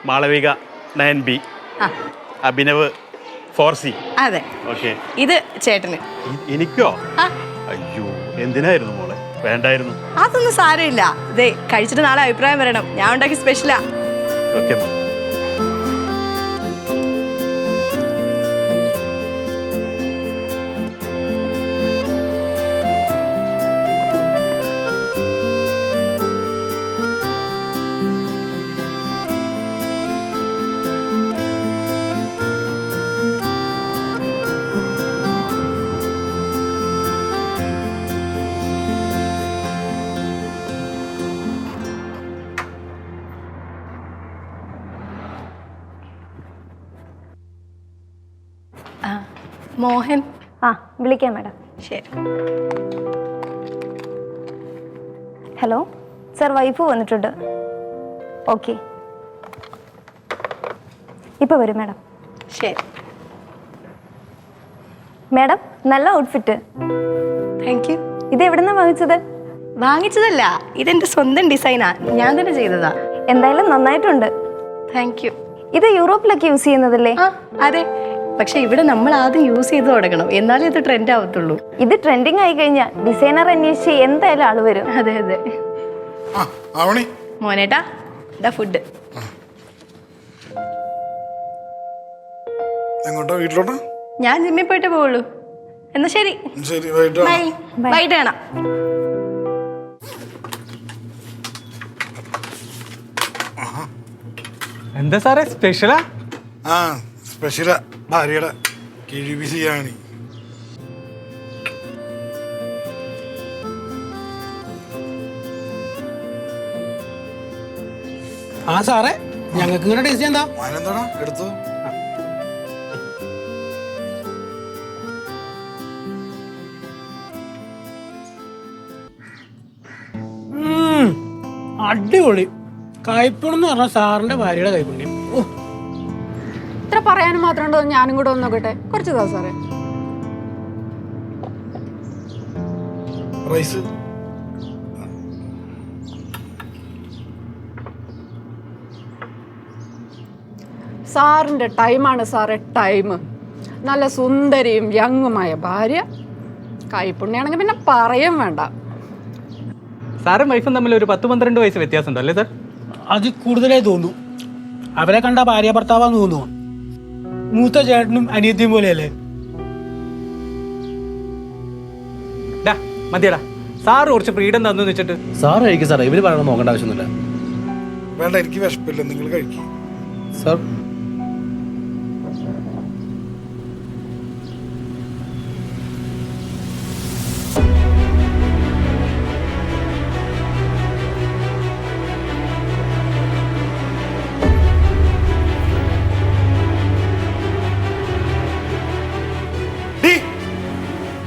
Malavika 9B, Abhinav 4C. അതെ. Okay. ഇത് ചേട്ടന്. എനിക്കോ? അയ്യോ, എന്തിനായിരുന്നു മോളെ? വേണ്ടായിരുന്നു. അതൊന്നും സാരമില്ല. ഇതേ കഴിച്ചിട്ട് നാളെ അഭിപ്രായം വരണം. ഞാൻ ഉണ്ടാക്കി സ്പെഷ്യലാ. ഓക്കെ. മോഹൻ. വിളിക്കാം മാഡം. ശരി. ഹലോ സർ, വൈഫ് വന്നിട്ടുണ്ട്. ഓക്കെ, ഇപ്പോൾ വരും മാഡം. ശരി. മാഡം, നല്ല ഔട്ട്ഫിറ്റ്. Thank you. ഇത് എവിടുന്നാ വാങ്ങിച്ചത്? വാങ്ങിച്ചതല്ല, ഇതെന്റെ സ്വന്തം ഡിസൈനാ. ഞാൻ തന്നെ ചെയ്തതാ. എന്തായാലും നന്നായിട്ടുണ്ട്. Thank you. ഇത് യൂറോപ്പിലൊക്കെ യൂസ് ചെയ്യുന്നതല്ലേ? അതെ, പക്ഷെ ഇവിടെ നമ്മൾ ആദ്യം യൂസ് ചെയ്ത് തുടങ്ങണം, എന്നാലേ ഇത് ട്രെൻഡ് ആവത്തുള്ളൂ. ഇത് ട്രെൻഡിങ് ആയി കഴിഞ്ഞാൽ ഡിസൈനർ അന്വേഷിച്ച് എന്തായാലും ആള് വരും. അതെ അതെ. മോനേട്ടാ, ഇതാ ഫുഡ്. എങ്ങോട്ടാ? വീട്ടിലോട്ടാ? ഞാൻ ജിമ്മിൽ പോയിട്ട് പോവുള്ളൂ. എന്നാ ശരി. ബൈ. ബൈറ്റ് കാണാം. എന്താ സാറേ സ്പെഷ്യലാ? സ്പെഷ്യലാ. ഭാര്യയുടെ കിഴി ബിരിയാണി. സാറേ, ഞങ്ങൾക്ക് ഇങ്ങനെ ടേസ്റ്റ് എന്താ? എന്താടാ എടുത്തു? അടിപൊളി. കൈപ്പുണെന്ന് പറഞ്ഞ സാറിന്റെ ഭാര്യയുടെ കൈപ്പുണ്യം. ഇത്ര പറയാനും മാത്രം ഉണ്ടോ? ഞാനും കൂടെ ഒന്ന് നോക്കട്ടെ. കുറച്ച് താ സാറേ. റൈസ്. സാറിന്റെ ടൈമാണ് സാറേ, ടൈം. നല്ല സുന്ദരിയും യങ്ങുമായ ഭാര്യ, കൈപ്പുണ്യാണെങ്കിൽ പിന്നെ പറയും വേണ്ട. സാറും വൈഫും തമ്മിൽ ഒരു 10-12 വയസ്സ് വ്യത്യാസമുണ്ടോ അല്ലേ സാർ? അത് കൂടുതലായി തോന്നുന്നു. അവരെ കണ്ട ഭാര്യ ഭർത്താവാന്ന് തോന്നുന്നു. മൂത്ത ചേട്ടനും അനിയത്തിയും പോലെയല്ലേ? മതിയടാ, സാറ് കുറച്ച് ഫ്രീഡം തന്നു വെച്ചിട്ട്. സാർ കഴിക്കും സാറേ, ഇവര് പറയണം നോക്കേണ്ട ആവശ്യമൊന്നുമില്ല. വേണ്ട, എനിക്ക് വിശപ്പില്ല, നിങ്ങൾ കഴിക്കും. സാർ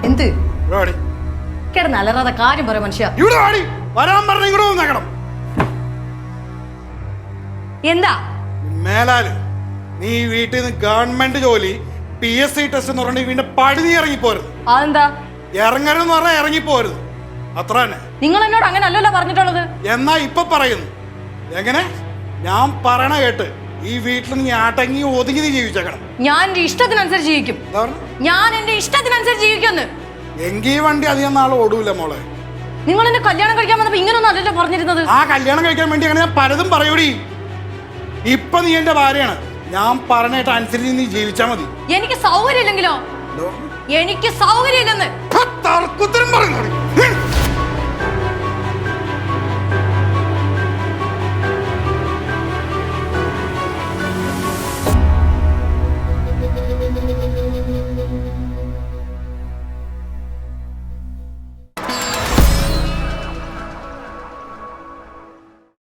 എന്ത് ഇവിടെ കിടന്ന് അലറാതെ കാര്യം പറയാം മനുഷ്യ. ഇവിടെ വരാൻ പറഞ്ഞ ഇങ്ങോട്ട് വന്നേക്കണം. എന്താ മേലാല് നീ വീട്ടിൽ നിന്ന് ഗവൺമെന്റ് ജോലി PSC ടെസ്റ്റ് എന്ന് പറഞ്ഞിട്ട് വീണ്ടും പടി നീ ഇറങ്ങിപ്പോരുത്. അതെന്താ? ഇറങ്ങരുതെന്ന് പറഞ്ഞാൽ ഇറങ്ങിപ്പോരുത്, അത്ര തന്നെ. നിങ്ങൾ എന്നോട് അങ്ങനെ അല്ലല്ലോ പറഞ്ഞിട്ടുള്ളത്. എന്നാ ഇപ്പൊ പറയുന്നു. എങ്ങനെ? ഞാൻ പറയണ കേട്ട് ഈ വീട്ടിൽ നീ അടങ്ങി ഒതുങ്ങി നീ ജീവിച്ചേക്കണം. ഞാൻ എന്റെ ഇഷ്ടത്തിനനുസരിച്ച് ജീവിക്കും. ഞാൻ എന്റെ ഇഷ്ടത്തിനനുസരിച്ച് ജീവിക്കുന്നു. എങ്കി വണ്ടി അധികം നാൾ ഓടൂല മോളെ. നിങ്ങൾ എന്നെ കല്യാണം കഴിക്കാൻ വന്നപ്പോ ഇങ്ങനൊന്നും അല്ലല്ലോ പറഞ്ഞിരുന്നത്. ആ കല്യാണം കഴിക്കാൻ വേണ്ടി അങ്ങനെ ഞാൻ പലതും പറയൂടി. ഇപ്പൊ നീ എന്റെ ഭാര്യയാണ്. ഞാൻ പറഞ്ഞിട്ട് അനുസരിച്ച് നീ ജീവിച്ചാ മതി. എനിക്ക് സൗകര്യം ഇല്ലെങ്കിലോ? എനിക്ക് സൗകര്യം ഇല്ലെന്ന് തർക്കുത്തരം പറയുന്നു.